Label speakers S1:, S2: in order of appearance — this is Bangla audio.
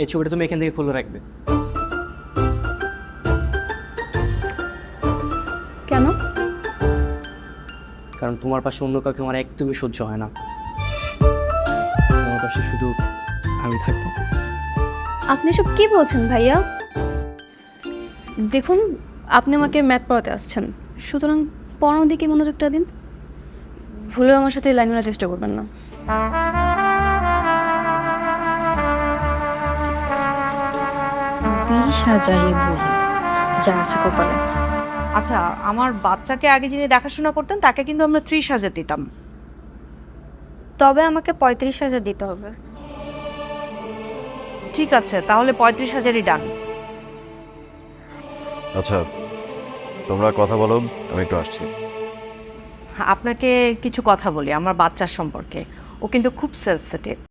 S1: এই ছবিটা তুমি এখান থেকে খুলে রাখবে।
S2: কেন?
S1: কারণ তোমার পাশে অন্য কাউকে আমার একদমই সহ্য হয় না। তোমার পাশে শুধু আমি থাকবো।
S2: আপনি সব কি বলছেন ভাইয়া? দেখুন, আপনি আমাকে ম্যাথ পড়াতে আসছেন, সুতরাং পড়ানোর দিকে মনোযোগটা দিন। ভুলেও আমার সাথে লাইন মারার চেষ্টা করবেন না।
S3: 20,000ই বলি, যা আছে কপালে।
S4: আচ্ছা, আমার বাচ্চাকে আগে যিনি দেখাশোনা করতেন তাকে কিন্তু আমরা 30,000 দিতাম।
S2: তবে আমাকে 35,000 দিতে হবে।
S4: ঠিক আছে, তাহলে 35,000ই ডান।
S5: আচ্ছা, তোমরা কথা বলো, আমি একটু আসছি।
S4: আপনাকে কিছু কথা বলি আমার বাচ্চার সম্পর্কে। ও কিন্তু খুব সেনসিটিভ।